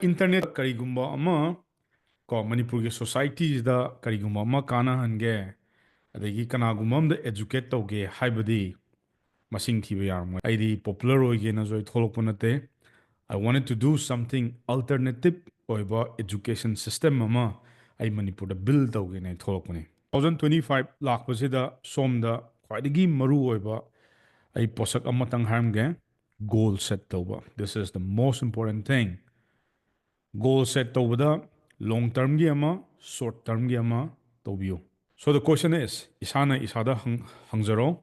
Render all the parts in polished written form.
Internet karigumba ama ko Manipur ge societies da karigumba ama kana hange adagi kanagumba am da educate tauge haibadi masing thiba yarmo aidi popular oige na joi tholokpo nate. I wanted to do something alternative oiba education system ama ai Manipur da build tauge na tholokpo ni 2025 lakpasida somda khwaidagi maru oiba ai posak amatang harmge goal set tauba. This is the most important thing. Goal set towada long term gi ama short term gi ama tawbiyo. So the question is isana isada hangjaro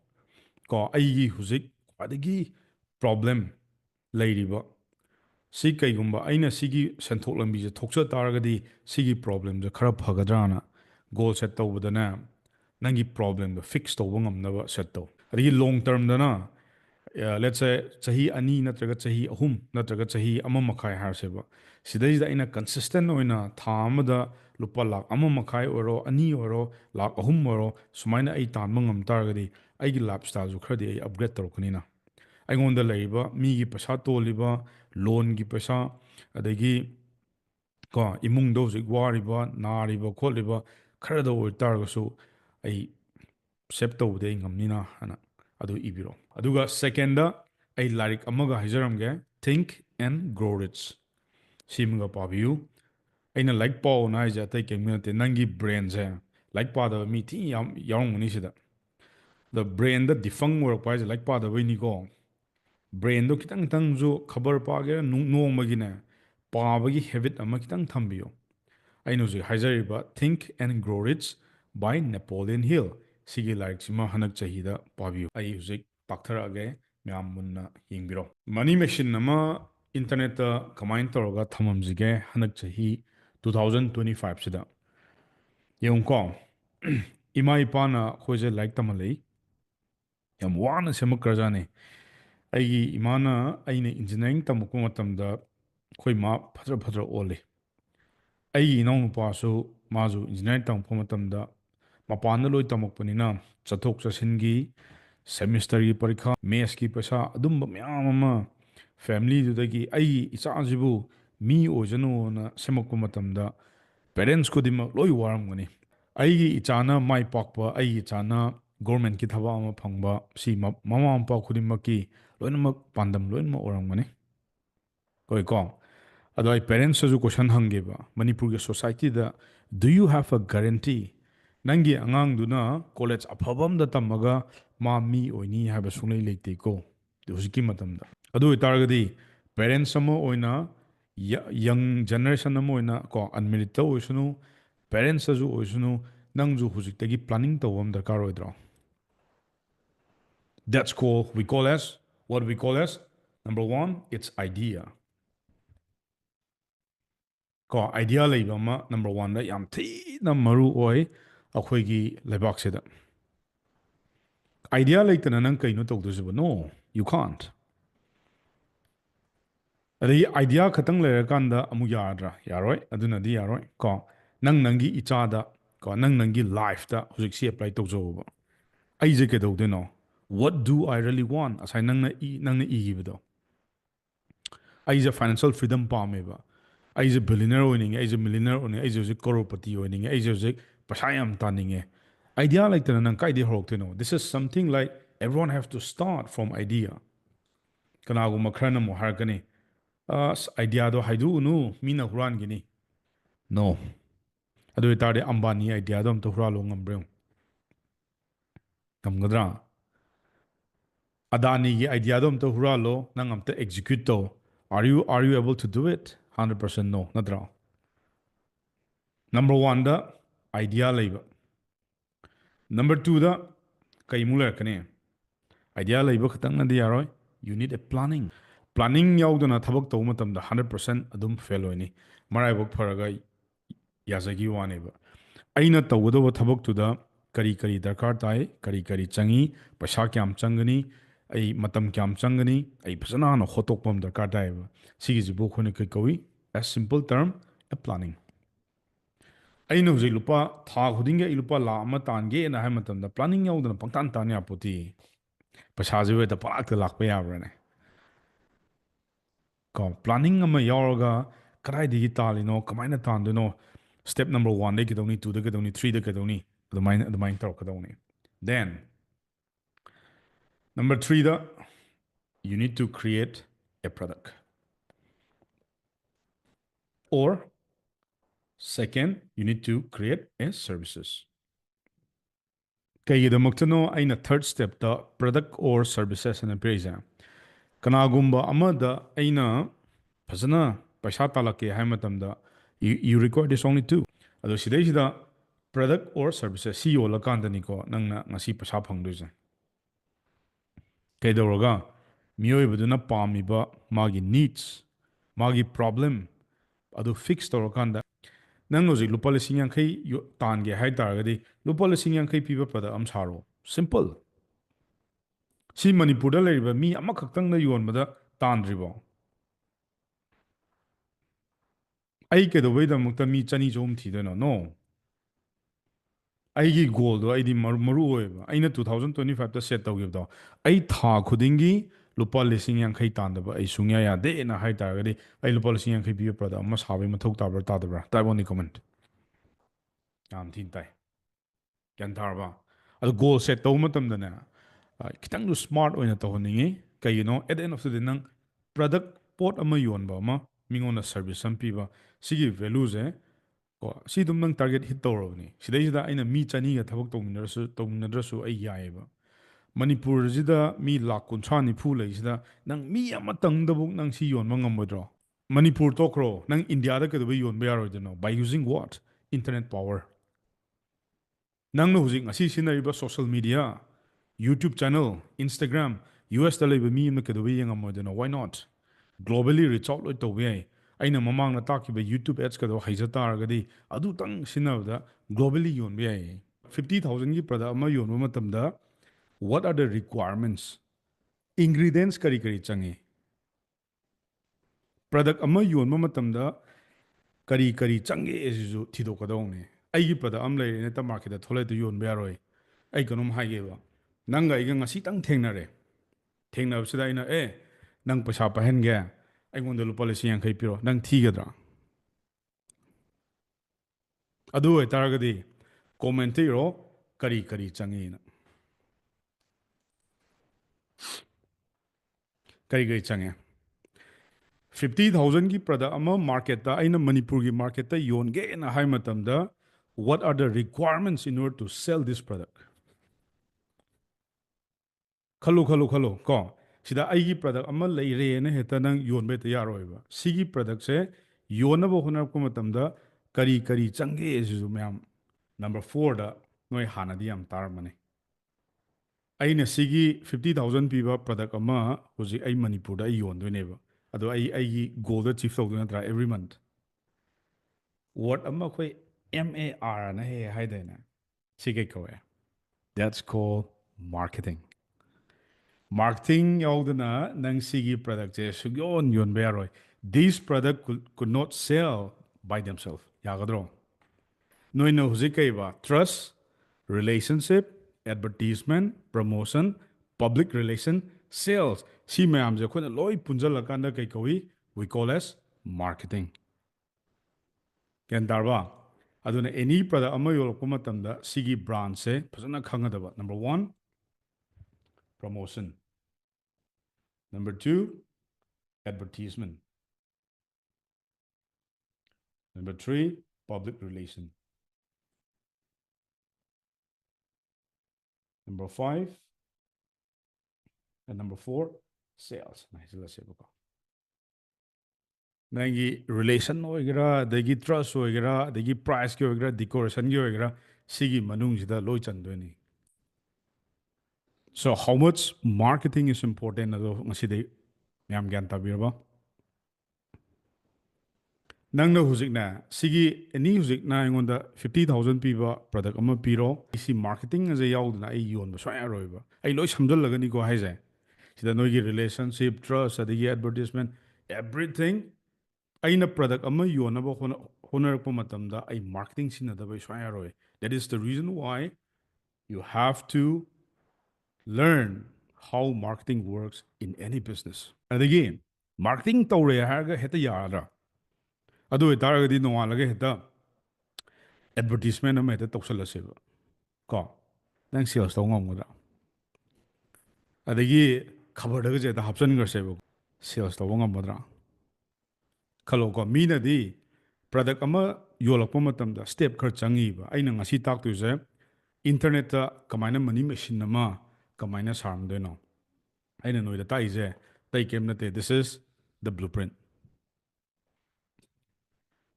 ko aigi huzik adagi problem leiriba si kaigumba aina sigi senthok lambi je thokcha taragadi sigi problem je khara phagadana goal set tawbadana nangi problem the fix tawba ngamnaba set taw. Adagi long term dana let's say chahi ani natraga chahi ahum natraga chahi ama makhai harseba sidai ina consistent oina tha amada lupa lak ama makhai oro ani oro lak ahum oro sumaina ai tanba ngam targadi aigi lifestyle ju khradi ai upgrade torkanina aingonda leiba mi gi pasa toliba loan gi pasa adagi ko imung do zik wariba nariba kholiba kharada oi targasu ai sep tawde ngamnina hana adu ibiro aduga second da ai larik amaga hijaramge think and grow rich simga pabiu aina like paw na ja tai kemete nangi brain je like pa da mi thi yam yaung ni sida the brain da difang work pa like pa da ni ko brain do kitang tang jo khabar pa ge nong magi na pa bagi habit ama kitang thambiyo aino ji hajariba think and grow rich by Napoleon Hill sigi like sima hanak chahida pabiyo ai huzik pakthara ge myam munna yingbiro money machine nama internet ta kamain toroga thamamjige hanak chahi 2025 sida yongko ima ipana khoje like tamalei yam wana semak karjane aigi imana aine engineering tamukko matamda khoi ma phadra phadra ole aigi nong pa su mazu engineering tamukko matamda mapana loi tamukpanina chathok chasingi semester ki parikha mes ki pesa adum myam ama family dudagi ai icha jibu mi ojanu na semakko matamda parents ko dim loi waram gani aigi ichana mai pakpa aigi ichana government ki thaba ama phangba si mama ampa khudimaki loinamak pandam loinma oram gani koi ko adoi parents su question hangeba Manipur ge society da do you have a guarantee nangi angang duna college aphabam da tamaga ma mi oini haba sungai leite ko hujiki matamda adu targadi parents samo oina young generation amo oina ko unmarried ta oisunu parents aju oisunu nangju hujiktagi planning tawam darkar oidro that's called we call as what we call as number 1 it's idea ko idea leiba ma number 1 da yam thi na maru oi akhoigi lebak seda idea leitana nang kaino tawdujiba no you can't adai idea khatang lerakanda amu yadra yaroi aduna di yaroi ko nang nangi ichada ko nang nangi life da hujik si apply tawjoba ai je ke dawdeno what do I really want asai nang na i gibido ai je financial freedom pameba ai je billionaire oining ai je millionaire oining ai je crorepati oining ai je pasha yam taninge idea like tana nang kai de horok this is something like everyone have to start from idea kana gu makrana mo harkani idea do haidu unu mina huran gini no adu tade ambani idea do am to huralo ngambre ngamgadra adani gi idea do am to huralo nang am to execute to are you able to do it 100% no nadra number 1 da idea leiba number 2 da kaimula kane idea leiba khatang na di yaroi you need a planning yaudana thabak taw matamda 100% adum fail hoini marai bok pharaga yazagi waneba aina tawdo thabak tuda kari kari darkar tai kari kari changi paisa kyam changani ai matam kyam changani ai phasana na khotok pam darkar tai ba sigi jibo khone kai kawi a simple term a planning aina hujai lupa tha khudinga ilupa la ama tange na hai matamda planning yaudana pangtan tan ya poti paisa jiwe da paak ta lakpa ya brane ko planning ama yauraga ꯀꯗꯥꯏꯗꯒꯤ ꯇꯥꯜꯂꯤꯅꯣ ꯀꯃꯥꯏꯅ ꯇꯥꯟꯗꯣꯏꯅꯣ step number 1ꯗ ꯀꯩꯗꯧꯅꯤ 2ꯗ ꯀꯩꯗꯧꯅꯤ 3ꯗ ꯀꯩꯗꯧꯅꯤ ꯑꯗꯨꯃꯥꯏꯅ ꯇꯧꯔꯛꯀꯗꯧꯅꯤ then number 3ꯗ you need to create a product or second you need to create a services ꯀꯩꯒꯤꯗꯃꯛꯇꯅꯣ ꯑꯩꯅ third ꯁ꯭ꯇꯦꯞꯇ product or services ꯑꯅ ꯄꯤꯔꯤꯁꯦ ꯀꯅꯥꯒꯨꯝꯕ ꯑꯃꯗ ꯑꯩꯅ ꯐꯖꯅ ꯄꯩꯁꯥ ꯇꯥꯜꯂꯛꯀꯦ ꯍꯥꯏꯕ ꯃꯇꯝꯗ you require this only two ꯑꯗꯣ ꯁꯤꯗꯩꯁꯤꯗ ꯄ꯭ꯔꯗꯛ ꯑꯣꯔ ꯁꯔꯚꯤꯁꯦꯁ ꯁꯤ ꯌꯣꯜꯂꯀꯥꯟꯗꯅꯤꯀꯣ ꯅꯪꯅ ꯉꯁꯤ ꯄꯩꯁꯥ ꯐꯪꯗꯣꯏꯁꯦ ꯀꯩꯗꯧꯔꯒ ꯃꯤꯑꯣꯏꯕꯗꯨꯅ ꯄꯥꯝꯃꯤꯕ ꯃꯥꯒꯤ ꯅꯤꯗꯁ ꯃꯥꯒꯤ ꯄ꯭ꯔꯣꯕ꯭ꯂꯦꯝ ꯑꯗꯨ ꯐꯤꯛꯁ ꯇꯧꯔꯀꯥꯟꯗ ꯅꯪ ꯍꯧꯖꯤꯛ ꯂꯨꯄꯥ 50,000 ꯇꯥꯟꯒꯦ ꯍꯥꯏ ꯇꯥꯔꯒꯗꯤ ꯂꯨꯄꯥ 50,000 ꯄꯤꯕ ꯄ꯭ꯔꯗꯛ ꯑꯃ ꯁꯥꯔꯣ ꯁꯤꯝꯄꯜ ꯁꯤ ꯃꯅꯤꯄꯨꯔꯗ ꯂꯩꯔꯤꯕ ꯃꯤ ꯑꯃꯈꯛꯇꯪꯗ ꯌꯣꯟꯕꯗ ꯇꯥꯟꯗ꯭ꯔꯤꯕꯣ ꯑꯩ ꯀꯩꯗꯧꯕꯩꯗꯃꯛꯇ ꯃꯤ 200 ꯆꯍꯨꯝ ꯊꯤꯗꯣꯏꯅꯣ ꯅꯣ ꯑꯩꯒꯤ ꯒꯣꯜꯗꯣ ꯑꯩꯗꯤ ꯃꯔꯨ ꯑꯣꯏꯌꯦꯕ ꯑꯩꯅ 2025ꯇ ꯁꯦꯠ ꯇꯧꯈꯤꯕꯗꯣ ꯑꯩ ꯊꯥ ꯈꯨꯗꯤꯡꯒꯤ ꯂꯨꯄꯥ 50,000 ꯇꯥꯟꯗꯕ ꯑꯩ ꯁꯨꯡꯌꯥ ꯌꯥꯗꯦꯅ ꯍꯥꯏ ꯇꯥꯔꯒꯗꯤ ꯑꯩ ꯂꯨꯄꯥ 50,000 ꯄꯤꯕ ꯄ꯭ꯔꯗꯛ ꯑꯃ ꯁꯥꯕꯒꯤ ꯃꯊꯧ ꯇꯥꯕ꯭ꯔꯥ ꯇꯥꯗꯕ꯭ꯔꯥ ꯇꯥꯏꯞ ꯑꯣꯟ ꯀꯣꯃꯦꯟꯠ ꯌꯥꯝ ꯊꯤꯅ ꯇꯥꯏ ꯒ꯭ꯌꯥꯟ ꯇꯥꯔꯕ ꯑꯗꯣ ꯒꯣꯜ ꯁꯦꯠ ꯇꯧꯕ ꯃꯇꯝꯗꯅꯦ ꯈꯤꯇꯪꯗꯨ ꯁ꯭ꯃꯥꯔꯠ ꯑꯣꯏꯅ ꯇꯧꯍꯟꯅꯤꯡꯉꯤ ꯀꯩꯒꯤꯅꯣ at the end of the day ꯅꯪ ꯄ꯭ꯔꯗꯛ ꯄꯣꯠ ꯑꯃ ꯌꯣꯟꯕ ꯑꯃ ꯃꯤꯉꯣꯟꯗ ꯁꯔꯚꯤꯁ ꯑꯃ ꯄꯤꯕ ꯁꯤꯒꯤ ꯚꯦꯂꯨꯁꯦ ꯀꯣ ꯁꯤ ꯑꯗꯨꯝ ꯅꯪ ꯇꯥꯔꯒꯦꯠ ꯍꯤꯠ ꯇꯧꯔꯕꯅꯤ ꯁꯤꯗꯩꯁꯤꯗ ꯑꯩꯅ ꯃꯤ 200ꯒ ꯊꯕꯛ ꯇꯧꯃꯤꯟꯅꯗ꯭ꯔꯁꯨ ꯑꯩ ꯌꯥꯏꯑꯕ ꯃꯅꯤꯄꯨꯔꯁꯤꯗ ꯃꯤ ꯂꯥꯛ 30-40 ꯂꯩꯁꯤꯗ ꯅꯪ ꯃꯤ ꯑꯃꯇꯪꯗꯕꯨ ꯅꯪ ꯁꯤ ꯌꯣꯟꯕ ꯉꯝꯃꯣꯏꯗ꯭ꯔꯣ ꯃꯅꯤꯄꯨꯔ ꯇꯣꯛꯈ꯭ꯔꯣ ꯅꯪ ꯏꯟꯗꯤꯌꯥꯗ ꯀꯩꯗꯧꯕꯩ ꯌꯣꯟꯕ ꯌꯥꯔꯣꯏꯗꯣꯏꯅꯣ by using what internet power ꯅꯪꯅ ꯍꯧꯖꯤꯛ ꯉꯁꯤ ꯁꯤꯖꯤꯟꯅꯔꯤꯕ social media YouTube channel Instagram ꯌꯨ ꯑꯦꯁꯇ ꯂꯩꯕ ꯃꯤ ꯑꯃꯅ ꯀꯩꯗꯧꯕꯩ ꯌꯦꯡꯉꯝꯃꯣꯏꯗꯣꯏꯅꯣ why not globally reach out ꯂꯣꯏ ꯇꯧꯕ ꯌꯥꯏ ꯑꯩꯅ ꯃꯃꯥꯡꯗ ꯇꯥꯛꯈꯤꯕ ꯌꯨꯇ꯭ꯌꯨꯕ ꯑꯦꯠꯁꯀꯗꯣ ꯍꯩꯖ ꯇꯥꯔꯒꯗꯤ ꯑꯗꯨꯇꯪ ꯁꯤꯖꯤꯟꯅꯕꯗ ꯒ꯭ꯂꯣꯕꯦꯂꯤ ꯌꯣꯟꯕ ꯌꯥꯏ 50,000ꯒꯤ ꯄ꯭ꯔꯗꯛ ꯑꯃ ꯌꯣꯟꯕ ꯃꯇꯝꯗ ꯋꯥꯠ ꯑꯥꯔ ꯗ ꯔꯤꯀ꯭ꯋꯥꯏꯔꯃꯦꯟꯠꯁ ꯏꯟꯒ꯭ꯔꯤꯗꯤꯌꯦꯟꯠꯁ ꯀꯔꯤ ꯀꯔꯤ ꯆꯪꯉꯤ ꯄ꯭ꯔꯗꯛ ꯑꯃ ꯌꯣꯟꯕ ꯃꯇꯝꯗ ꯀꯔꯤ ꯀꯔꯤ ꯆꯪꯒꯦ ꯑꯁꯤꯁꯨ ꯊꯤꯗꯣꯛꯀꯗꯧꯅꯤ ꯑꯩꯒꯤ ꯄ꯭ꯔꯗꯛ ꯑꯃ ꯂꯩꯔꯦ ꯅꯠꯇ ꯃꯥꯔꯀꯦꯠꯇ ꯊꯣꯛꯂꯛꯇ ꯌꯣꯟꯕ ꯌꯥꯔꯣꯏ ꯑꯩ ꯀꯩꯅꯣꯝ ꯍꯥꯏꯒꯦꯕ ꯅꯪꯒ ꯑꯩꯒ ꯉꯁꯤꯇꯪ ꯊꯦꯡꯅꯔꯦ ꯊꯦꯡꯅꯕꯁꯤꯗ ꯑꯩꯅ ꯅꯪ ꯄꯩꯁా ꯄꯥꯏꯍꯟꯒꯦ ꯑꯩꯉꯣꯟꯗ ꯂꯨꯄꯥ 50,000 ꯄꯤꯔꯣ ꯅꯪ ꯊꯤꯒꯗ꯭ꯔꯥ ꯑꯗꯨ ꯑꯣꯏꯇꯥꯔꯒꯗꯤ ꯀꯣꯃꯦꯟꯇ ꯏꯔꯣ ꯀꯔꯤ ꯀꯔꯤ ꯆꯪꯉꯤꯅ ꯀꯔꯤ ꯀꯔꯤ ꯆꯪꯉꯦ 50,000ꯒꯤ ꯄ꯭ꯔꯗꯛ ꯑꯃ ꯃꯥꯔꯀꯦꯠꯇ ꯑꯩꯅ ꯃꯅꯤꯄꯨꯔꯒꯤ ꯃꯥꯔꯀꯦꯠꯇ ꯌꯣꯟꯒꯦꯅ ꯍꯥꯏ ꯃꯇꯝꯗ what are the requirements in order to sell this product ꯈꯜꯂꯨ ꯀꯣ ꯁꯤꯗ ꯑꯩꯒꯤ ꯄ꯭ꯔꯗꯛ ꯑꯃ ꯂꯩꯔꯦꯅ ꯍꯦꯛꯇ ꯅꯪ ꯌꯣꯟꯕ ꯍꯦꯛꯇ ꯌꯥꯔꯣꯏꯕ ꯁꯤꯒꯤ ꯄ꯭ꯔꯗꯛꯁꯦ ꯌꯣꯟꯅꯕ ꯍꯣꯠꯅꯔꯛꯄ ꯃꯇꯝꯗ ꯀꯔꯤ ꯀꯔꯤ ꯆꯪꯒꯦ ꯑꯁꯤꯁꯨ ꯃꯌꯥꯝ ꯅꯝꯕꯔ 4ꯗ ꯅꯣꯏ ꯍꯥꯟꯅꯗꯤ ꯌꯥꯝ ꯇꯥꯔꯝꯕꯅꯤ ꯑꯩꯅ ꯁꯤꯒꯤ 50,000 ꯄꯤꯕ ꯄ꯭ꯔꯗꯛ ꯑꯃ ꯍꯧꯖꯤꯛ ꯑꯩ ꯃꯅꯤꯄꯨꯔꯗ ꯑꯩ ꯌꯣꯟꯗꯣꯏꯅꯦꯕ ꯑꯗꯣ ꯑꯩꯒꯤ ꯒꯣꯜꯗ ꯆꯤꯐ ꯇꯧꯗꯣꯏ ꯅꯠꯇ꯭ꯔꯥ ꯑꯦꯕ꯭ꯔꯤ ꯃꯟꯠ ꯋꯥꯔꯗ ꯑꯃ ꯑꯩꯈꯣꯏ MARꯅ ꯍꯦꯛ ꯍꯥꯏꯗꯥꯏꯅꯦ ꯁꯤ ꯀꯩ ꯀꯧꯋꯦ that's called marketing ꯃꯥꯔꯀꯦꯇꯤꯡ ꯌꯥꯎꯗꯅ ꯅꯪ ꯁꯤꯒꯤ ꯄ꯭ꯔꯗꯛꯁꯦ ꯁꯨꯛꯌꯣꯟ ꯌꯣꯟꯕ ꯌꯥꯔꯣꯏ this product could not sell by themselves ꯌꯥꯒꯗ꯭ꯔꯣ ꯅꯣꯏꯅ ꯍꯧꯖꯤꯛ ꯀꯩꯕ trust relationship advertisement promotion public relation sales ꯁꯤ ꯃꯌꯥꯝꯁꯦ ꯑꯩꯈꯣꯏꯅ ꯂꯣꯏ ꯄꯨꯟꯁꯤꯜꯂꯀꯥꯟꯗ ꯀꯩ ꯀꯧꯏ ꯋꯤ ꯀꯣꯜ ꯑꯦꯁ ꯃꯥꯔꯀꯦꯇꯤꯡ ꯒ꯭ꯌꯥꯟ ꯇꯥꯔꯕ ꯑꯗꯨꯅ ꯑꯦꯅꯤ ꯄ꯭ꯔꯗꯛ ꯑꯃ ꯌꯣꯜꯂꯛꯄ ꯃꯇꯝꯗ ꯁꯤꯒꯤ ꯕ꯭ꯔꯥꯟꯁꯦ ꯐꯖꯅ ꯈꯪꯒꯗꯕ number 1 promotion number 2 advertisement number 3 public relation number 5 and number 4 sales ꯍꯥꯏꯖꯤꯜꯂꯁꯦꯕꯀꯣ ꯅꯪꯒꯤ ꯔꯤꯂꯦꯁꯟ ꯑꯣꯏꯒꯦꯔꯥ ꯑꯗꯒꯤ ꯇ꯭ꯔꯁ ꯑꯣꯏꯒꯦꯔꯥ ꯑꯗꯒꯤ ꯄ꯭ꯔꯥꯏꯁꯀꯤ ꯑꯣꯏꯒꯦꯔꯥ ꯗꯦꯀꯣꯔꯦꯁꯟꯒꯤ ꯑꯣꯏꯒꯦꯔꯥ ꯁꯤꯒꯤ ꯃꯅꯨꯡꯁꯤꯗ ꯂꯣꯏ ꯆꯟꯗꯣꯏꯅꯤ So how much marketing is important ꯑꯗꯣ ꯉꯁꯤꯗꯩ ꯃꯌꯥꯝ ꯒ꯭ꯌꯥꯟ ꯇꯥꯕꯤꯔꯕ ꯅꯪꯅ ꯍꯧꯖꯤꯛꯅꯦ ꯁꯤꯒꯤ ꯑꯦꯅꯤ ꯍꯧꯖꯤꯛꯅ ꯑꯩꯉꯣꯟꯗ 50,000 ꯄꯤꯕ ꯄ꯭ꯔꯗꯛ ꯑꯃ ꯄꯤꯔꯣ ꯁꯤ ꯃꯥꯔꯀꯦꯇꯤꯡ ꯑꯁꯦ ꯌꯥꯎꯗꯅ ꯑꯩ ꯌꯣꯟꯕ ꯁꯨꯡꯌꯥ ꯌꯥꯔꯣꯏꯕ ꯑꯩ ꯂꯣꯏ ꯁꯝꯖꯜꯂꯒꯅꯤꯀꯣ ꯍꯥꯏꯁꯦ ꯁꯤꯗ ꯅꯣꯏꯒꯤ ꯔꯤꯂꯦꯁꯟꯁꯤꯞ ꯇ꯭ꯔꯁ ꯑꯗꯒꯤ ꯑꯦꯗꯚꯔꯇꯤꯁꯃꯦꯟ ꯑꯦꯚ꯭ꯔꯤꯊꯤꯡ ꯑꯩꯅ ꯄ꯭ꯔꯗꯛ ꯑꯃ ꯌꯣꯟꯅꯕ ꯍꯣꯠꯅꯔꯛꯄ ꯃꯇꯝꯗ ꯑꯩ ꯃꯥꯔꯀꯦꯇꯤꯡ ꯁꯤꯖꯤꯟꯅꯗꯕ ꯁꯨꯡꯌꯥ ꯌꯥꯔꯣꯏ that is the reason why you have to learn how marketing works in any business ꯑꯗꯒꯤ ꯃꯥꯔꯀꯦꯇꯤꯡ ꯇꯧꯔꯦ ꯍꯥꯏꯔꯒ ꯍꯦꯛꯇ ꯌꯥꯔꯗ꯭ꯔꯥ ꯑꯗꯨ ꯑꯣꯏꯇꯥꯔꯒꯗꯤ ꯅꯣꯡꯉꯥꯜꯂꯒ ꯍꯦꯛꯇ ꯑꯦꯗꯚꯔꯇꯤꯁꯃꯦꯟ ꯑꯃ ꯍꯦꯛꯇ ꯇꯧꯁꯜꯂꯁꯦꯕ ꯀꯣ ꯅꯪ ꯁꯦꯜꯁ ꯇꯧ ꯉꯝꯒꯗ꯭ꯔꯥ ꯑꯗꯒꯤ ꯈꯕꯔꯗꯒꯁꯦ ꯍꯦꯛꯇ ꯍꯥꯞꯆꯤꯟꯈ꯭ꯔꯁꯦꯕ ꯁꯦꯜꯁ ꯇꯧꯕ ꯉꯝꯒꯗ꯭ꯔꯥ ꯈꯜꯂꯣꯀꯣ ꯃꯤꯅꯗꯤ ꯄ꯭ꯔꯗꯛ ꯑꯃ ꯌꯣꯜꯂꯛꯄ ꯃꯇꯝꯗ ꯁ꯭ꯇꯦꯞ ꯈꯔ ꯆꯪꯉꯤꯕ ꯑꯩꯅ ꯉꯁꯤ ꯇꯥꯛꯇꯣꯏꯁꯦ ꯏꯟꯇꯔꯅꯦꯠꯇ ꯀꯃꯥꯏꯅ ꯃꯅꯤ ꯃꯦꯁꯤꯟ ꯑꯃ ꯀꯃꯥꯏꯅ ꯁꯥꯔꯝꯗꯣꯏꯅꯣ ꯑꯩꯅ ꯅꯣꯏꯗ ꯇꯥꯛꯏꯁꯦ ꯑꯇꯩ ꯀꯩꯝ ꯅꯠꯇꯦ this is the blueprint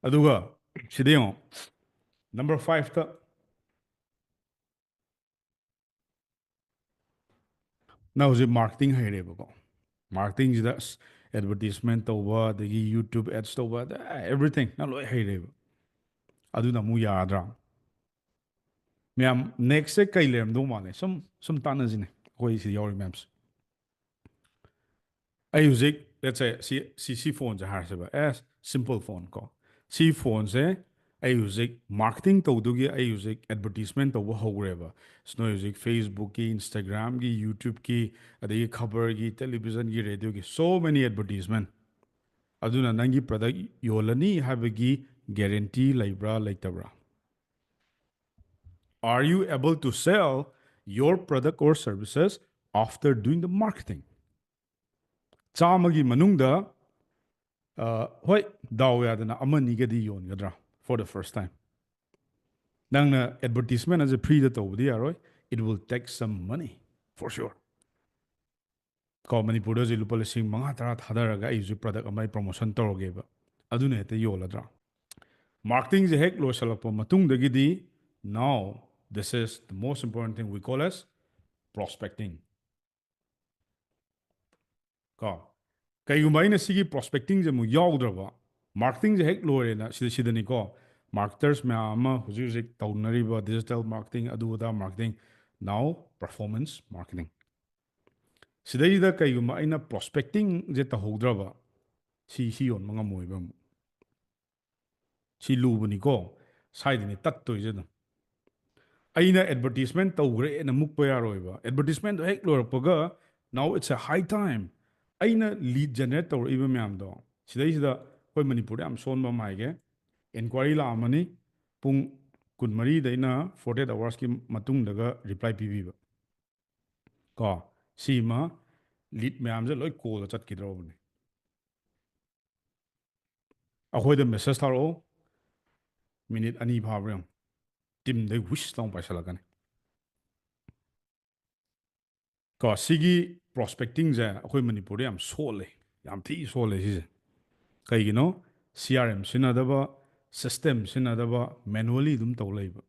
ꯑꯗꯨꯒ ꯁꯤꯗ ꯌꯦꯡꯉꯣ ꯅꯝꯕꯔ 5ꯇ ꯅꯪ ꯍꯧꯖꯤꯛ ꯃꯥꯔꯀꯦꯇꯤꯡ ꯍꯩꯔꯦꯕꯀꯣ ꯃꯥꯔꯀꯦꯇꯤꯡꯁꯤꯗ ꯑꯁ ꯑꯦꯗꯚꯔꯇꯤꯁꯃꯦꯟ ꯇꯧꯕ ꯑꯗꯒꯤ ꯌꯨꯇ꯭ꯌꯨꯕ ꯑꯦड्स ꯇꯧꯕ ꯑꯦꯚ꯭ꯔꯤꯊꯤꯡ ꯅꯪ ꯂꯣꯏ ꯍꯩꯔꯦꯕ ꯑꯗꯨꯅ ꯑꯃꯨꯛ ꯌꯥꯗ꯭ꯔꯥ ꯃꯌꯥꯝ ꯅꯦꯛꯁꯁꯦ ꯀꯩ ꯂꯩꯔꯝꯗꯧ ꯃꯥꯜꯂꯦ ꯁꯨꯝ ꯇꯥꯟꯅꯁꯤꯅꯦ ꯑꯩꯈꯣꯏ ꯁꯤ ꯌꯥꯎꯔꯤ ꯃꯌꯥꯝꯁꯦ ꯑꯩ ꯍꯧꯖꯤꯛ ꯂꯦꯠꯁꯦ ꯁꯤ ꯐꯣꯟꯁꯦ ꯍꯥꯏꯔꯁꯦꯕ ꯑꯦꯁ ꯁꯤꯝꯄꯜ ꯐꯣꯟ ꯀꯣ ꯁꯤ ꯐꯣꯟꯁꯦ ꯑꯩ ꯍꯧꯖꯤꯛ ꯃꯥꯔꯀꯦꯇꯤꯡ ꯇꯧꯗꯨꯒꯤ ꯑꯩ ꯍꯧꯖꯤꯛ ꯑꯦꯗꯚꯔꯇꯤꯁꯃꯦꯟ ꯇꯧꯕ ꯍꯧꯈ꯭ꯔꯦꯕ ꯅꯣꯏ ꯍꯧꯖꯤꯛ ꯐꯦꯁꯕꯨꯛꯀꯤ ꯏꯟꯁꯇꯥꯒ꯭ꯔꯥꯝꯒꯤ ꯌꯨꯇ꯭ꯌꯨꯕꯀꯤ ꯑꯗꯒꯤ ꯈꯕꯔꯒꯤ ꯇꯦꯂꯤꯚꯤꯖꯟꯒꯤ ꯔꯦꯗꯤꯑꯣꯒꯤ ꯁꯣ ꯃꯦꯅꯤ ꯑꯦꯗꯚꯔꯇꯤꯁꯃꯦꯟ ꯑꯗꯨꯅ ꯅꯪꯒꯤ ꯄ꯭ꯔꯗꯛ ꯌꯣꯜꯂꯅꯤ ꯍꯥꯏꯕꯒꯤ ꯒꯦꯔꯦꯟꯇꯤ ꯂꯩꯕ꯭ꯔꯥ ꯂꯩꯇꯕ꯭ꯔꯥ Are you able to sell your product or services after doing the marketing? ꯆꯥꯝꯃꯒꯤ ꯃꯅꯨꯡꯗ ꯍꯣꯏ ꯗꯥꯎ ꯌꯥꯗꯅ ꯑꯃꯅꯤꯒꯗꯤ ꯌꯣꯟꯒꯗ꯭ꯔꯥ for the first time ꯅꯪꯅ ꯑꯦꯗꯚꯔꯇꯤꯁꯃꯦꯟ ꯑꯁꯦ ꯐ꯭ꯔꯤꯗ ꯇꯧꯕꯗꯤ ꯌꯥꯔꯣꯏ it will take some money for sure ꯀꯣ ꯃꯅꯤꯄꯨꯔꯗ ꯍꯧꯖꯤꯛ ꯂꯨꯄꯥ 5,000 ꯊꯥꯗꯔꯒ ꯑꯩ ꯍꯧꯖꯤꯛ ꯄ꯭ꯔꯗꯛ ꯑꯃ ꯄ꯭ꯔꯣꯃꯣꯁꯟ ꯇꯧꯔꯒꯦꯕ ꯑꯗꯨꯅ ꯍꯦꯛꯇ ꯌꯣꯜꯂꯗ꯭ꯔꯥ ꯃꯥꯔꯀꯦꯇꯤꯡꯁꯦ ꯍꯦꯛ ꯂꯣꯏꯁꯤꯜꯂꯛꯄ ꯃꯇꯨꯡꯗꯒꯤꯗꯤ now this is the most important thing we call as prospecting ꯀꯣ ꯀꯩꯒꯨꯝꯕ ꯑꯩꯅ ꯁꯤꯒꯤ ꯄ꯭ꯔꯣꯁꯄꯦꯛꯇꯤꯡꯁꯦ ꯑꯃꯨꯛ ꯌꯥꯎꯗ꯭ꯔꯕ ꯃꯥꯔꯀꯦꯇꯤꯡꯁꯦ ꯍꯦꯛ ꯂꯣꯏꯔꯦꯅ ꯁꯤꯗꯅꯤꯀꯣ ꯃꯥꯔꯀꯦꯇꯔꯁ ꯃꯌꯥꯝ ꯑꯃ ꯍꯧꯖꯤꯛ ꯍꯧꯖꯤꯛ ꯇꯧꯅꯔꯤꯕ ꯗꯤꯖꯤꯇꯦꯜ ꯃꯥꯔꯀꯦꯇꯤꯡ ꯑꯗꯨ ꯑꯗꯥ ꯃꯥꯔꯀꯦꯇꯤꯡ ꯅꯥꯎ ꯄꯔꯐꯣꯔꯃꯦꯟꯁ ꯃꯥꯔꯀꯦꯇꯤꯡ ꯁꯤꯗꯩꯁꯤꯗ ꯀꯩꯒꯨꯝꯕ ꯑꯩꯅ ꯄ꯭ꯔꯣꯁꯄꯦꯛꯇꯤꯡꯁꯦ ꯇꯧꯍꯧꯗ꯭ꯔꯕ ꯁꯤ ꯌꯣꯟꯕ ꯉꯝꯃꯣꯏꯕ ꯑꯃꯨꯛ ꯁꯤ ꯂꯨꯕꯅꯤꯀꯣ ꯁꯥꯏꯗꯅꯤ ꯇꯠꯇꯣꯏꯁꯦ ꯑꯗꯨꯝ ꯑꯩꯅ ꯑꯦꯗꯚꯔꯇꯤꯁꯃꯦꯟ ꯇꯧꯈ꯭ꯔꯦꯅ ꯃꯨꯛꯄ ꯌꯥꯔꯣꯏꯕ ꯑꯦꯗꯚꯔꯇꯤꯁꯃꯦꯟꯗꯣ ꯍꯦꯛ ꯂꯣꯏꯔꯛꯄꯒ ꯅꯥꯎ ꯏꯠꯁ ꯑ ꯍꯥꯏ ꯇꯥꯏꯝ ꯑꯩꯅ ꯂꯤꯗ ꯖꯦꯅꯦꯔꯦꯠ ꯇꯧꯔꯛꯏꯕ ꯃꯌꯥꯝꯗꯣ ꯁꯤꯗꯩꯁꯤꯗ ꯑꯩꯈꯣꯏ ꯃꯅꯤꯄꯨꯔꯗ ꯌꯥꯝ ꯁꯣꯟꯕ ꯑꯃ ꯍꯥꯏꯒꯦ ꯑꯦꯟꯀ꯭ꯋꯥꯏꯔꯤ ꯂꯥꯛꯑꯝꯃꯅꯤ ꯄꯨꯡ 24ꯗꯩꯅ 48 ꯑꯋꯥꯔꯁꯀꯤ ꯃꯇꯨꯡꯗꯒ ꯔꯤꯄ꯭ꯂꯥꯏ ꯄꯤꯕꯤꯕ ꯀꯣ ꯁꯤꯃ ꯂꯤꯗ ꯃꯌꯥꯝꯁꯦ ꯂꯣꯏ ꯀꯣꯜꯗ ꯆꯠꯈꯤꯗ꯭ꯔꯕꯅꯤ ꯑꯩꯈꯣꯏꯗ ꯃꯦꯁꯦꯖ ꯊꯥꯔꯛꯑꯣ ꯃꯤꯅꯤꯠ 2 ꯐꯥꯕ꯭ꯔꯥ ꯌꯦꯡꯉꯣ ꯇꯤꯝꯗꯩ ꯋꯤꯁ ꯂꯥꯎ ꯄꯥꯏꯁꯤꯜꯂꯛꯀꯅꯤ ꯀꯣ ꯁꯤꯒꯤ ꯄ꯭ꯔꯣꯁꯄꯦꯛꯇꯤꯡꯁꯦ ꯑꯩꯈꯣꯏ ꯃꯅꯤꯄꯨꯔꯗ ꯌꯥꯝ ꯁꯣꯜꯂꯦ ꯌꯥꯝ ꯊꯤ ꯁꯣꯜꯂꯦ ꯁꯤꯁꯦ ꯀꯩꯒꯤꯅꯣ CRM ꯁꯤꯖꯤꯟꯅꯗꯕ ꯁꯤꯁꯇꯦꯝ ꯁꯤꯖꯤꯟꯅꯗꯕ ꯃꯦꯅꯨꯋꯦꯂꯤ ꯑꯗꯨꯝ ꯇꯧ ꯂꯩꯕ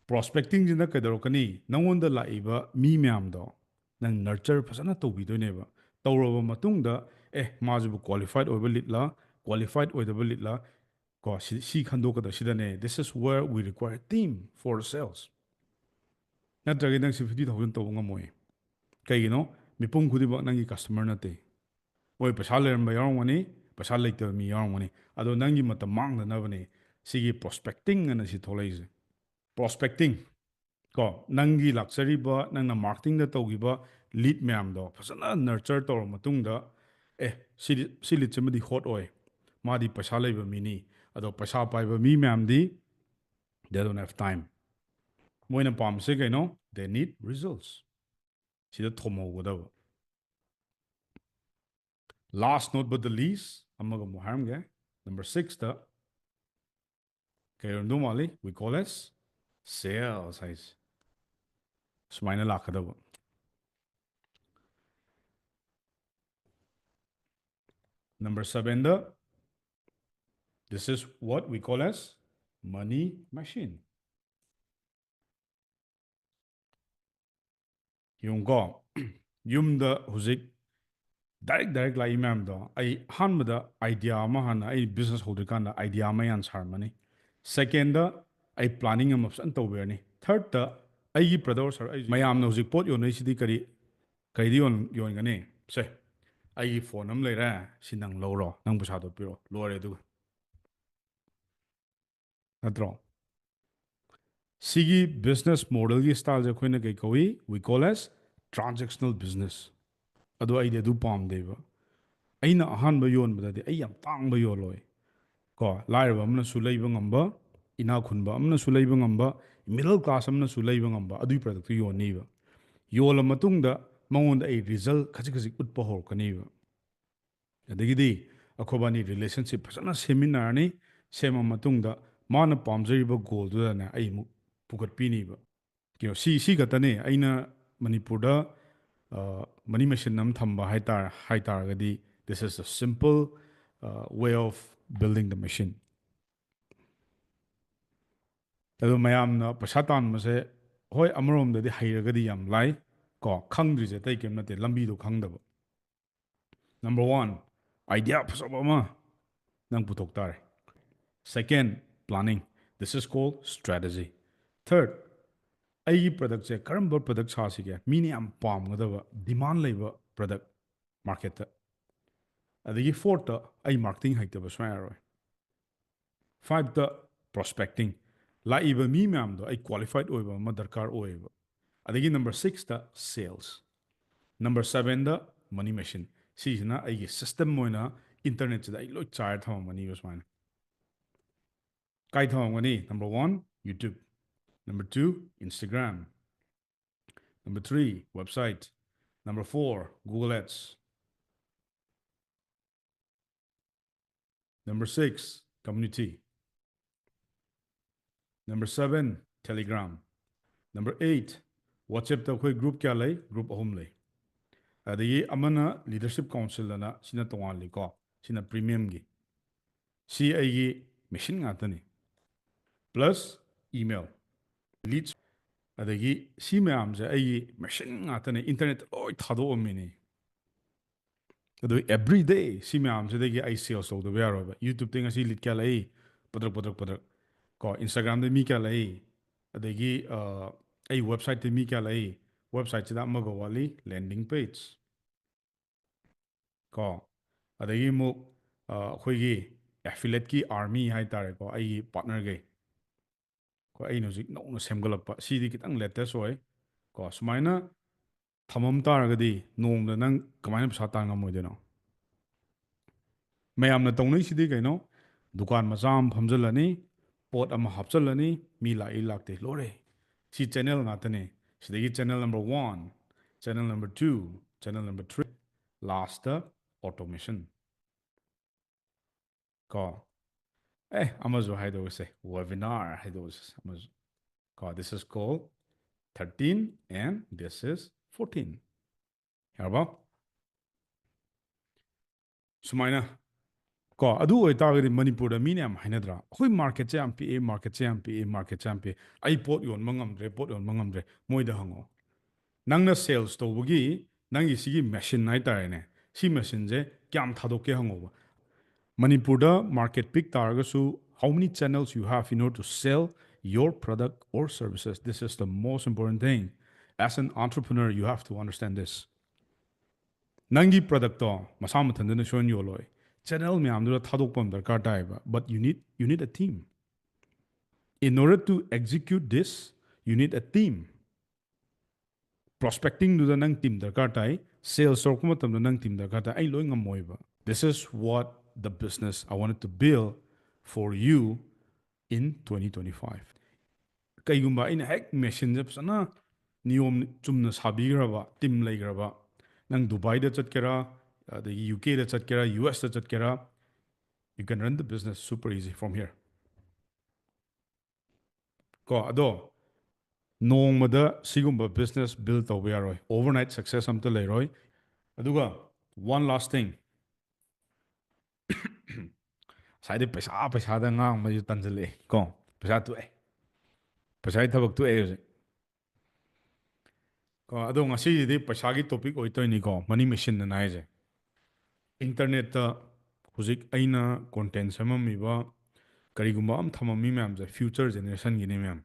ꯄ꯭ꯔꯣꯁꯄꯦꯛꯇꯤꯡꯁꯤꯅ ꯀꯩꯗꯧꯔꯛꯀꯅꯤ ꯅꯪꯉꯣꯟꯗ ꯂꯥꯛꯏꯕ ꯃꯤ ꯃꯌꯥꯝꯗꯣ ꯅꯪ ꯅꯔꯆꯔ ꯐꯖꯅ ꯇꯧꯕꯤꯗꯣꯏꯅꯦꯕ ꯇꯧꯔꯕ ꯃꯇꯨꯡꯗ ꯃꯥꯁꯤꯕꯨ ꯀ꯭ꯋꯥꯂꯤꯐꯥꯏꯠ ꯑꯣꯏꯕ ꯂꯤꯠꯂꯥ ꯀ꯭ꯋꯥꯂꯤꯐꯥꯏꯠ ꯑꯣꯏꯗꯕ ꯂꯤꯠꯂꯥ ꯀꯣ ꯁꯤ ꯈꯟꯗꯣꯛꯀꯗꯕ ꯁꯤꯗꯅꯦ this is where we require team for sales ꯅꯠꯇ꯭ꯔꯒꯗꯤ ꯅꯪ 50,000 ꯇꯧꯕ ꯉꯝꯃꯣꯏ ꯀꯩꯒꯤꯅꯣ ꯃꯤꯄꯨꯝ ꯈꯨꯗꯤꯡꯃꯛ ꯅꯪꯒꯤ ꯀꯁꯇꯃꯔ ꯅꯠꯇꯦ ꯃꯣꯏ ꯄꯩꯁꯥ ꯂꯩꯔꯝꯕ ꯌꯥꯎꯔꯝꯒꯅꯤ ꯄꯩꯁꯥ ꯂꯩꯇꯕ ꯃꯤ ꯌꯥꯎꯔꯝꯒꯅꯤ ꯑꯗꯣ ꯅꯪꯒꯤ ꯃꯇꯝ ꯃꯥꯡꯗꯅꯕꯅꯦ ꯁꯤꯒꯤ ꯄ꯭ꯔꯣꯁꯄꯦꯛꯇꯤꯡ ꯑꯅ ꯁꯤ ꯊꯣꯛꯂꯛꯏꯁꯦ ꯄ꯭ꯔꯣꯁꯄꯦꯛꯇꯤꯡ ꯀꯣ ꯅꯪꯒꯤ ꯂꯥꯛꯆꯔꯤꯕ ꯅꯪꯅ ꯃꯥꯔꯀꯦꯇꯤꯡꯗ ꯇꯧꯈꯤꯕ ꯂꯤꯗ ꯃꯌꯥꯝꯗꯣ ꯐꯖꯅ ꯅꯔꯆꯔ ꯇꯧꯔꯕ ꯃꯇꯨꯡꯗ ꯁꯤ ꯂꯤꯗꯁꯤꯃꯗꯤ ꯍꯣꯠ ꯑꯣꯏ ꯃꯥꯗꯤ ꯄꯩꯁꯥ ꯂꯩꯕ ꯃꯤꯅꯤ ꯑꯗꯣ ꯄꯩꯁꯥ ꯄꯥꯏꯕ ꯃꯤ ꯃꯌꯥꯝꯗꯤ ꯗꯦ ꯗꯣꯟ ꯍꯦꯞ ꯇꯥꯏꯝ ꯃꯣꯏꯅ ꯄꯥꯝꯕꯁꯦ ꯀꯩꯅꯣ ꯗꯦ ꯅꯤꯗ ꯔꯤꯖꯜꯠꯁ ꯁꯤꯗ ꯊꯣꯝꯍꯧꯒꯗꯕ ꯂꯥꯁ ꯅꯣꯠ ꯕꯠ ꯗ ꯂꯤꯁ ꯑꯃꯒ ꯑꯃꯨꯛ ꯍꯥꯏꯔꯝꯒꯦ ꯅꯝꯕꯔ 6ꯇ ꯀꯩꯔꯝꯗꯧ ꯃꯥꯜꯂꯤ ꯋꯤ ꯀꯣꯜ ꯑꯦꯁ ꯁꯦꯜꯁ ꯍꯥꯏꯁꯦ ꯁꯨꯃꯥꯏꯅ ꯂꯥꯛꯀꯗꯕ Number 7ꯗ this is what we call as money machine ꯌꯦꯡꯉꯨꯀꯣ ꯌꯨꯝꯗ ꯍꯧꯖꯤꯛ ꯗꯥꯏꯔꯦꯛ ꯂꯥꯛꯏ ꯃꯌꯥꯝꯗꯣ ꯑꯩ ꯑꯍꯥꯟꯕꯗ ꯑꯥꯏꯗꯤꯌꯥ ꯑꯃ ꯍꯥꯟꯅ ꯑꯩ ꯕꯤꯖꯤꯅꯦꯁ ꯍꯧꯗ꯭ꯔꯤꯀꯥꯟꯗ ꯑꯥꯏꯗꯤꯌꯥ ꯑꯃ ꯌꯥꯝ ꯁꯥꯔꯝꯃꯅꯤ ꯁꯦꯀꯦꯟꯗ ꯑꯩ ꯄ꯭ꯂꯥꯅꯤꯡ ꯑꯃ ꯐꯖꯅ ꯇꯧꯕꯤꯔꯅꯤ ꯊꯥꯔꯗꯇ ꯑꯩꯒꯤ ꯄ꯭ꯔꯗꯛ ꯑꯩ ꯃꯌꯥꯝꯅ ꯍꯧꯖꯤꯛ ꯄꯣꯠ ꯌꯣꯟꯅꯔꯤꯁꯤꯗꯤ ꯀꯔꯤꯗꯤ ꯌꯣꯟꯒꯅꯤ ꯁꯦ ꯑꯩꯒꯤ ꯐꯣꯟ ꯑꯃ ꯂꯩꯔꯦ ꯁꯤ ꯅꯪ ꯂꯧꯔꯣ ꯅꯪ ꯄꯩꯁꯥꯗꯣ ꯄꯤꯔꯣ ꯂꯣꯏꯔꯦ ꯑꯗꯨꯒ ꯅꯠꯇ꯭ꯔꯣ ꯁꯤꯒꯤ ꯕꯤꯖꯤꯅꯦꯁ ꯃꯣꯗꯦꯜꯒꯤ ꯁ꯭ꯇꯥꯏꯜꯁꯦ ꯑꯩꯈꯣꯏꯅ ꯀꯩ ꯀꯧꯏ ꯋꯤ ꯀꯣꯜ ꯑꯦꯁ ꯇ꯭ꯔꯥꯟꯖꯦꯛꯁꯅꯦꯜ ꯕꯤꯖꯤꯅꯦꯁ ꯑꯗꯣ ꯑꯩꯗꯤ ꯑꯗꯨ ꯄꯥꯝꯗꯦꯕ ꯑꯩꯅ ꯑꯍꯥꯟꯕ ꯌꯣꯟꯕꯗꯗꯤ ꯑꯩ ꯌꯥꯝ ꯇꯥꯡꯕ ꯌꯣꯜꯂꯣꯏ ꯀꯣ ꯂꯥꯏꯔꯕ ꯑꯃꯅꯁꯨ ꯂꯩꯕ ꯉꯝꯕ ꯏꯅꯥꯛ ꯈꯨꯟꯕ ꯑꯃꯅꯁꯨ ꯂꯩꯕ ꯉꯝꯕ ꯃꯤꯗꯜ ꯀ꯭ꯂꯥꯁ ꯑꯃꯅꯁꯨ ꯂꯩꯕ ꯉꯝꯕ ꯑꯗꯨꯒꯤ ꯄ꯭ꯔꯗꯛꯇꯨ ꯌꯣꯟꯅꯤꯕ ꯌꯣꯜꯂ ꯃꯇꯨꯡꯗ ꯃꯉꯣꯟꯗ ꯑꯩ ꯔꯤꯖꯜ ꯈꯖꯤꯛ ꯈꯖꯤꯛ ꯎꯠꯄ ꯍꯧꯔꯛꯀꯅꯤꯕ ꯑꯗꯒꯤꯗꯤ ꯑꯩꯈꯣꯏꯕꯥꯅꯤ ꯔꯤꯂꯦꯁꯟꯁꯤꯞ ꯐꯖꯅ ꯁꯦꯝꯃꯤꯟꯅꯔꯅꯤ ꯁꯦꯝꯃ ꯃꯇꯨꯡꯗ ꯃꯥꯅ ꯄꯥꯝꯖꯔꯤꯕ ꯒꯣꯜꯗꯨꯗꯅꯦ ꯑꯩ ꯑꯃꯨꯛ ꯄꯨꯈꯠꯄꯤꯅꯤꯕ ꯁꯤ ꯈꯛꯇꯅꯦ ꯑꯩꯅ ꯃꯅꯤꯄꯨꯔꯗ ꯃꯅꯤ ꯃꯦꯆꯤꯟ ꯑꯃ ꯊꯝꯕ ꯍꯥꯏꯇꯥꯔꯒꯗꯤ this is a simple way of building the machine ꯑꯗꯣ ꯃꯌꯥꯝꯅ ꯄꯩꯁꯥ ꯇꯥꯟꯕꯁꯦ ꯍꯣꯏ ꯑꯃꯔꯣꯝꯗꯗꯤ ꯍꯩꯔꯒꯗꯤ ꯌꯥꯝ ꯂꯥꯏ ꯀꯣ ꯈꯪꯗ꯭ꯔꯤꯁꯦ ꯑꯇꯩ ꯀꯩꯝ ꯅꯠꯇꯦ ꯂꯝꯕꯤꯗꯣ ꯈꯪꯗꯕ ꯅꯝꯕꯔ ꯋꯥꯟ ꯑꯥꯏꯗꯤꯌꯥ ꯐꯖꯕ ꯑꯃ ꯅꯪ ꯄꯨꯊꯣꯛ ꯇꯥꯔꯦ second planning this is call strategy third ꯑꯩꯒꯤ ꯄ꯭ꯔꯗꯛꯁꯦ ꯀꯔꯝꯕ ꯄ꯭ꯔꯗꯛ ꯁꯥꯁꯤꯒꯦ ꯃꯤꯅ ꯌꯥꯝ ꯄꯥꯝꯒꯗꯕ ꯗꯤꯃꯥꯟ ꯂꯩꯕ ꯄ꯭ꯔꯗꯛ ꯃꯥꯔꯀꯦꯠꯇ ꯑꯗꯒꯤ ꯐꯣꯔꯠꯇ ꯑꯩ ꯃꯥꯔꯀꯦꯇꯤꯡ ꯍꯩꯇꯕ ꯁꯨꯡꯌꯥ ꯌꯥꯔꯣꯏ ꯐꯥꯏꯚꯇ ꯄ꯭ꯔꯣꯁꯄꯦꯛꯇꯤꯡ ꯂꯥꯛꯏꯕ ꯃꯤ ꯃꯌꯥꯝꯗꯣ ꯑꯩ ꯀ꯭ꯋꯥꯂꯤꯐꯥꯏꯠ ꯑꯣꯏꯕ ꯑꯃ ꯗꯔꯀꯥꯔ ꯑꯣꯏꯌꯦꯕ ꯑꯗꯒꯤ ꯅꯝꯕꯔ ꯁꯤꯛꯁꯇ ꯁꯦꯜꯁ ꯅꯝꯕꯔ ꯁꯕꯦꯟꯗ ꯃꯅꯤ ꯃꯦꯆꯤꯟ ꯁꯤꯁꯤꯅ ꯑꯩꯒꯤ ꯁꯤꯁꯇꯦꯝ ꯑꯣꯏꯅ ꯏꯟꯇꯔꯅꯦꯠꯁꯤꯗ ꯑꯩ ꯂꯣꯏ ꯆꯥꯏꯔ ꯊꯝꯃꯝꯃꯅꯤꯕ ꯁꯨꯃꯥꯏꯅ ꯀꯥꯏ ꯊꯝꯃꯝꯒꯅꯤ number one YouTube number two Instagram Number three, website. Number four, Google Ads. Number six, community. Number seven, Telegram. Number eight, WhatsApp ꯑꯩꯈꯣꯏ ꯒ꯭ꯔꯨꯞ ꯀꯌꯥ ꯂꯩ ꯒ꯭ꯔꯨꯞ ꯑꯍꯨꯝ ꯂꯩ ꯑꯗꯒꯤ ꯑꯃꯅ ꯂꯤꯗꯔꯁꯤꯞ ꯀꯥꯎꯟꯁꯤꯜ ꯑꯅ ꯁꯤꯅ ꯇꯣꯉꯥꯜꯂꯤꯀꯣ ꯁꯤꯅ ꯄ꯭ꯔꯤꯃꯤꯌꯝꯒꯤ ꯁꯤ ꯑꯩꯒꯤ ꯃꯦꯆꯤꯟ ꯉꯥꯛꯇꯅꯤ ꯄ꯭ꯂꯁ ꯏꯃꯦꯜ ꯂꯤꯗꯁ ꯑꯗꯒꯤ ꯁꯤ ꯃꯌꯥꯝꯁꯦ ꯑꯩꯒꯤ ꯃꯦꯆꯤꯟ ꯉꯥꯛꯇꯅꯦ ꯏꯟꯇꯔꯅꯦꯠꯇ ꯂꯣꯏ ꯊꯥꯗꯣꯛꯑꯝꯃꯤꯅꯤ ꯑꯗꯨ ꯑꯦꯕ꯭ꯔꯤꯗꯦ ꯁꯤ ꯃꯌꯥꯝꯁꯤꯗꯒꯤ ꯑꯩ ꯁꯦꯜꯁ ꯇꯧꯗꯕ ꯌꯥꯔꯣꯏꯕ ꯌꯨꯇ꯭ꯌꯨꯕꯇ ꯉꯁꯤ ꯂꯤꯗ ꯀꯌꯥ ꯂꯩ ꯄꯗ꯭ꯔꯛ ꯀꯣ ꯏꯟꯁꯇꯥꯒ꯭ꯔꯥꯝꯗ ꯃꯤ ꯀꯌꯥ ꯂꯩ ꯑꯗꯒꯤ ꯑꯩ ꯋꯦꯕꯁꯥꯏꯠꯇ ꯃꯤ ꯀꯌꯥ ꯂꯩ ꯋꯦꯕꯁꯥꯏꯠꯁꯤꯗ ꯑꯃꯒ ꯋꯥꯠꯂꯤ ꯂꯦꯟꯗꯤꯡ ꯄꯦꯖ ꯀꯣ ꯑꯗꯒꯤ ꯑꯃꯨꯛ ꯑꯩꯈꯣꯏꯒꯤ ꯑꯦꯐꯤꯂꯦꯠꯀꯤ ꯑꯥꯔꯃꯤ ꯍꯥꯏꯇꯥꯔꯦꯀꯣ ꯑꯩꯒꯤ ꯄꯥꯔꯠꯅꯔꯈꯩ ꯀꯣ ꯑꯩꯅ ꯍꯧꯖꯤꯛ ꯅꯧꯅ ꯁꯦꯝꯒꯠꯂꯛꯄ ꯁꯤꯗꯤ ꯈꯤꯇꯪ ꯂꯦꯇꯦꯁ ꯑꯣꯏ ꯀꯣ ꯁꯨꯃꯥꯏꯅ ꯊꯝꯃꯝ ꯇꯥꯔꯒꯗꯤ ꯅꯣꯡꯃꯗ ꯅꯪ ꯀꯃꯥꯏꯅ ꯄꯩꯁꯥ ꯇꯥꯟ ꯉꯝꯃꯣꯏꯗꯣꯏꯅꯣ ꯃꯌꯥꯝꯅ ꯇꯧꯅꯩꯁꯤꯗꯤ ꯀꯩꯅꯣ ꯗꯨꯀꯥꯟ ꯃꯆꯥ ꯑꯃ ꯐꯝꯖꯤꯜꯂꯅꯤ ꯄꯣꯠ ꯑꯃ ꯍꯥꯞꯆꯤꯜꯂꯅꯤ ꯃꯤ ꯂꯥꯛꯏ ꯂꯥꯛꯇꯦ ꯂꯣꯏꯔꯦ ꯁꯤ ꯆꯦꯅꯦꯜ ꯉꯥꯛꯇꯅꯦ ꯁꯤꯗꯒꯤ channel number one channel number two channel number three last automation ꯀꯣ ꯑꯃꯁꯨ ꯍꯥꯏꯗꯣꯛꯑꯁꯦ ꯋꯦꯕꯤꯅꯥꯔ ꯍꯥꯏꯗꯣꯛꯑꯁꯦ ꯑꯃꯁꯨ ꯀꯣ this is call 13 and this is 14 ꯌꯥꯔꯕ ꯁꯨꯃꯥꯏꯅ ꯀꯣ ꯑꯗꯨ ꯑꯣꯏꯇꯥꯔꯒꯗꯤ ꯃꯅꯤꯄꯨꯔꯗ ꯃꯤꯅ ꯌꯥꯝ ꯍꯥꯏꯅꯗ꯭ꯔꯥ ꯑꯩꯈꯣꯏ ꯃꯥꯔꯀꯦꯠꯁꯦ ꯌꯥꯝ ꯄꯤꯛꯑꯦ ꯃꯥꯔꯀꯦꯠꯁꯦ ꯌꯥꯝ ꯄꯤꯛꯑꯦ ꯃꯥꯔꯀꯦꯠꯁꯦ ꯌꯥꯝ ꯄꯤꯛꯑꯦ ꯑꯩ ꯄꯣꯠ ꯌꯣꯟꯕ ꯉꯝꯗ꯭ꯔꯦ ꯄꯣꯠ ꯌꯣꯟꯕ ꯉꯝꯗ꯭ꯔꯦ ꯃꯣꯏꯗ ꯍꯪꯉꯣ ꯅꯪꯅ ꯁꯦꯜꯁ ꯇꯧꯕꯒꯤ ꯅꯪꯒꯤ ꯁꯤꯒꯤ ꯃꯦꯆꯤꯟ ꯍꯥꯏꯇꯥꯔꯦꯅꯦ ꯁꯤ ꯃꯦꯆꯤꯟꯁꯦ ꯀꯌꯥꯝ ꯊꯥꯗꯣꯛꯀꯦ ꯍꯪꯉꯣꯕ ꯃꯅꯤꯄꯨꯔꯗ ꯃꯥꯔꯀꯦꯠ ꯄꯤꯛ ꯇꯥꯔꯒꯁꯨ how many channels you have in order to sell your product or services this is the most important thing as an entrepreneur you have to understand this ꯅꯪꯒꯤ ꯄ꯭ꯔꯗꯛꯇꯣ ꯃꯁꯥ ꯃꯊꯟꯇꯅ ꯁꯣꯏꯅ ꯌꯣꯜꯂꯣꯏ ꯆꯦꯅꯦꯜ ꯃꯌꯥꯝꯗꯨꯗ ꯊꯥꯗꯣꯛꯄ ꯑꯃ ꯗꯔꯀꯥꯔ ꯇꯥꯏꯌꯦꯕ but you need a team in order to execute this you need a team ꯄ꯭ꯔꯣꯁꯄꯦꯛꯇꯤꯡꯗꯨꯗ ꯅꯪ team ꯗꯔꯀꯥꯔ ꯇꯥꯏ ꯁꯦꯜꯁ ꯇꯧꯔꯛꯄ ꯃꯇꯝꯗ ꯅꯪ ꯇꯤꯝ ꯗꯔꯀꯥꯔ ꯇꯥꯏ ꯑꯩ ꯂꯣꯏ ꯉꯝꯃꯣꯏꯕ this is what the business I want to build for you in 2025 ꯀꯩꯒꯨꯝꯕ ꯑꯩꯅ ꯍꯦꯛ ꯃꯦꯆꯤꯟꯁꯦ ꯐꯖꯅ ꯅꯤꯌꯣꯝ ꯆꯨꯝꯅ ꯁꯥꯕꯤꯈ꯭ꯔꯕ ꯇꯤꯝ ꯂꯩꯈ꯭ꯔꯕ ꯅꯪ ꯗꯨꯕꯥꯏꯗ ꯆꯠꯀꯦꯔꯥ ꯑꯗꯒꯤ ꯌꯨ ꯀꯦꯗ ꯆꯠꯀꯦꯔꯥ ꯌꯨ ꯑꯦꯁꯇ ꯆꯠꯀꯦꯔꯥ you can run the business super easy from here ꯀꯣ ꯑꯗꯣ ꯅꯣꯡꯃꯗ ꯁꯤꯒꯨꯝꯕ ꯕꯤꯖꯤꯅꯦꯁ ꯕꯤꯜ ꯇꯧꯕ ꯌꯥꯔꯣꯏ ꯑꯣꯚꯔꯅꯥꯏꯠ ꯁꯛꯁꯦꯁ ꯑꯝꯇ ꯂꯩꯔꯣꯏ ꯑꯗꯨꯒ one last thing ꯉꯁꯥꯏꯗꯤ ꯄꯩꯁꯥꯗ ꯉꯥꯡꯕꯁꯨ ꯇꯟꯁꯤꯜꯂꯛꯑꯦ ꯀꯣ ꯄꯩꯁꯥ ꯇꯣꯛꯑꯦ ꯄꯩꯁꯥꯒꯤ ꯊꯕꯛ ꯇꯣꯛꯑꯦ ꯍꯧꯖꯤꯛ ꯀꯣ ꯑꯗꯣ ꯉꯁꯤꯗꯤ ꯄꯩꯁꯥꯒꯤ ꯇꯣꯄꯤꯛ ꯑꯣꯏꯗꯣꯏꯅꯤꯀꯣ ꯃꯅꯤ ꯃꯦꯆꯤꯟꯅ ꯍꯥꯏꯁꯦ ꯏꯟꯇꯔꯅꯦꯠꯇ ꯍꯧꯖꯤꯛ ꯑꯩꯅ ꯀꯣꯟꯇꯦꯟ ꯁꯦꯝꯃꯝꯃꯤꯕ ꯀꯔꯤꯒꯨꯝꯕ ꯑꯃ ꯊꯝꯃꯝꯃꯤ ꯃꯌꯥꯝꯁꯦ ꯐ꯭ꯌꯨꯆꯔ ꯖꯦꯅꯦꯔꯦꯁꯟꯒꯤꯅꯤ ꯃꯌꯥꯝ